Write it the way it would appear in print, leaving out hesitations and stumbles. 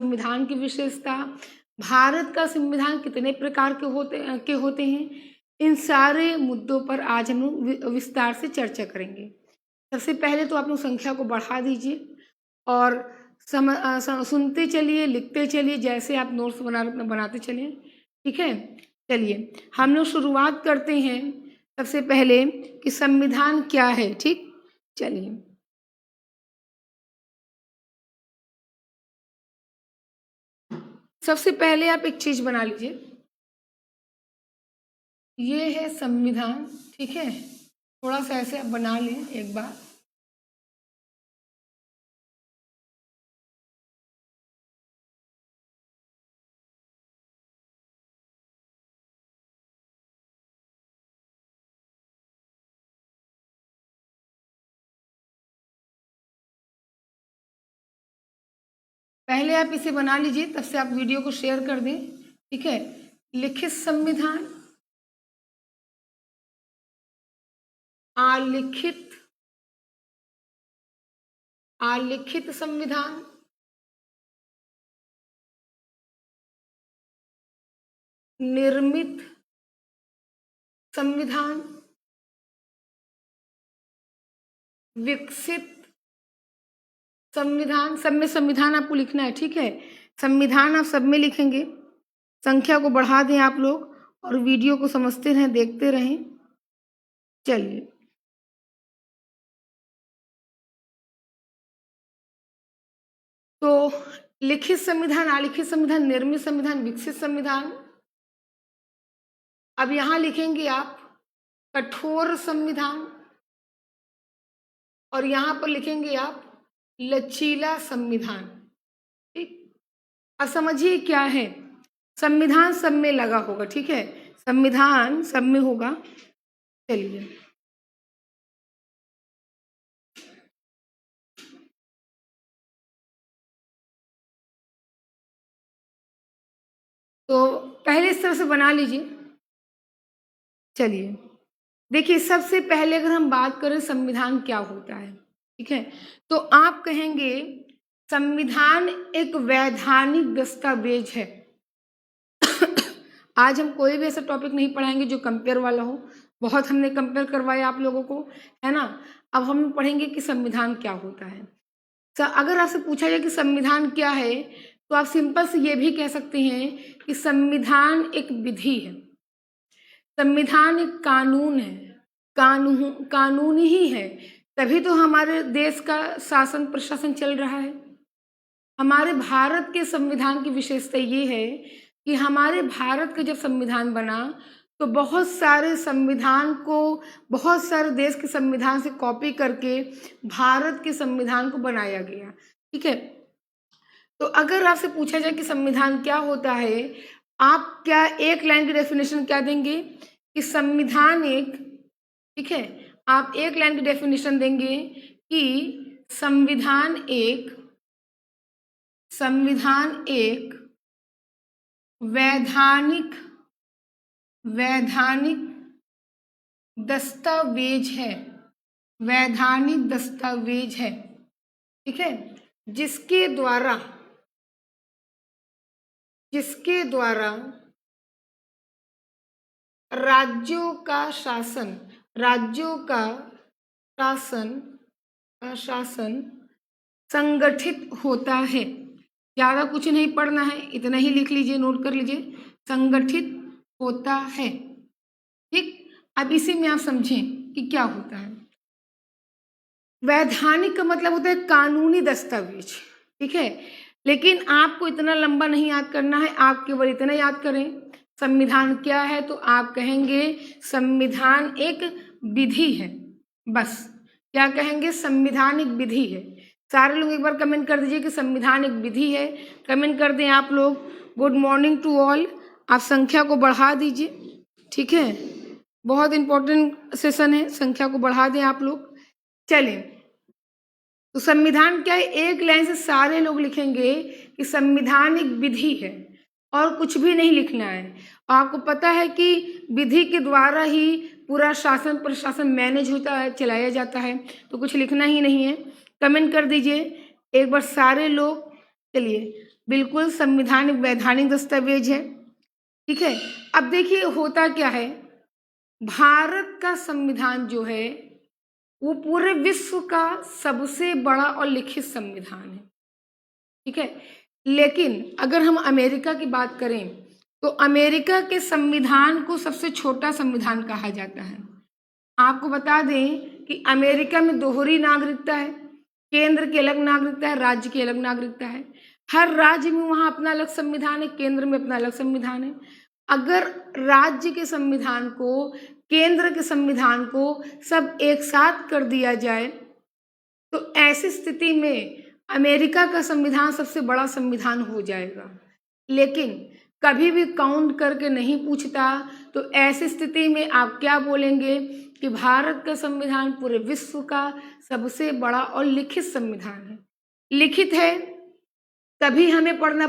संविधान की विशेषता, भारत का संविधान कितने प्रकार के होते हैं, इन सारे मुद्दों पर आज हम लोग विस्तार से चर्चा करेंगे। सबसे पहले तो आप लोग संख्या को बढ़ा दीजिए और सुनते चलिए, लिखते चलिए, जैसे आप नोट्स बनाते चलिए। ठीक है, चलिए हम लोग शुरुआत करते हैं सबसे पहले कि संविधान क्या है। ठीक, चलिए सबसे पहले आप एक चीज बना लीजिए, ये है संविधान। ठीक है, थोड़ा सा ऐसे आप बना लें एक बार। पहले आप इसे बना लीजिए, तब से आप वीडियो को शेयर कर दें। ठीक है, लिखित संविधान, आलिखित संविधान, निर्मित संविधान, विकसित संविधान। सब में संविधान आपको लिखना है। ठीक है, संविधान आप सब में लिखेंगे। संख्या को बढ़ा दें आप लोग और वीडियो को समझते रहें, देखते रहें। चलिए, तो लिखित संविधान, आलिखित संविधान, निर्मित संविधान, विकसित संविधान। अब यहां लिखेंगे आप कठोर संविधान और यहां पर लिखेंगे आप लचीला संविधान। ठीक, अब समझिए क्या है, संविधान सब में लगा होगा। ठीक है, संविधान सब में होगा। चलिए, तो पहले इस तरह से बना लीजिए। चलिए देखिए, सबसे पहले अगर हम बात करें संविधान क्या होता है, ठीक है, तो आप कहेंगे संविधान एक वैधानिक दस्तावेज है। आज हम कोई भी ऐसा टॉपिक नहीं पढ़ाएंगे जो कंपेयर वाला हो, बहुत हमने कंपेयर करवाया आप लोगों को, है ना। अब हम पढ़ेंगे कि संविधान क्या होता है। अगर आपसे पूछा जाए कि संविधान क्या है, तो आप सिंपल से ये भी कह सकते हैं कि संविधान एक विधि है, संविधान एक कानून है, कानून ही है, तभी तो हमारे देश का शासन प्रशासन चल रहा है। हमारे भारत के संविधान की विशेषता ये है कि हमारे भारत का जब संविधान बना तो बहुत सारे संविधान को, बहुत सारे देश के संविधान से कॉपी करके भारत के संविधान को बनाया गया। ठीक है, तो अगर आपसे पूछा जाए कि संविधान क्या होता है, आप क्या एक लाइन की डेफिनेशन क्या देंगे कि संविधान एक, ठीक है, आप एक लाइन की डेफिनेशन देंगे कि संविधान एक वैधानिक दस्तावेज है, वैधानिक दस्तावेज है। ठीक है, जिसके द्वारा राज्यों का शासन संगठित होता है। ज्यादा कुछ नहीं पढ़ना है, इतना ही लिख लीजिए, नोट कर लीजिए, संगठित होता है। ठीक, अब इसी में आप समझें कि क्या होता है। वैधानिक का मतलब होता है कानूनी दस्तावेज। ठीक है, लेकिन आपको इतना लंबा नहीं याद करना है, आप केवल इतना याद करें संविधान क्या है, तो आप कहेंगे संविधान एक विधि है। बस, क्या कहेंगे, संविधान एक विधि है। सारे लोग एक बार कमेंट कर दीजिए कि संविधान एक विधि है। कमेंट कर दें आप लोग। Good morning to all. आप संख्या को बढ़ा दीजिए। ठीक है, बहुत इंपॉर्टेंट सेशन है, संख्या को बढ़ा दें आप लोग। चलें, तो संविधान क्या है, एक लाइन से सारे लोग लिखेंगे कि संविधान एक विधि है और कुछ भी नहीं लिखना है। आपको पता है कि विधि के द्वारा ही पूरा शासन प्रशासन मैनेज होता है, चलाया जाता है, तो कुछ लिखना ही नहीं है। कमेंट कर दीजिए एक बार सारे लोग। चलिए, बिल्कुल संविधान एक वैधानिक दस्तावेज है। ठीक है, अब देखिए होता क्या है, भारत का संविधान जो है वो पूरे विश्व का सबसे बड़ा और लिखित संविधान है। ठीक है, लेकिन अगर हम अमेरिका की बात करें तो अमेरिका के संविधान को सबसे छोटा संविधान कहा जाता है। आपको बता दें कि अमेरिका में दोहरी नागरिकता है, केंद्र की अलग नागरिकता है, राज्य की अलग नागरिकता है। हर राज्य में वहाँ अपना अलग संविधान है, केंद्र में अपना अलग संविधान है। अगर राज्य के संविधान को, केंद्र के संविधान को सब एक साथ कर दिया जाए तो ऐसी स्थिति में अमेरिका का संविधान सबसे बड़ा संविधान हो जाएगा। लेकिन कभी भी काउंट करके नहीं पूछता, तो ऐसी स्थिति में आप क्या बोलेंगे कि भारत का संविधान पूरे विश्व का सबसे बड़ा और लिखित संविधान है। लिखित है तभी हमें पढ़ना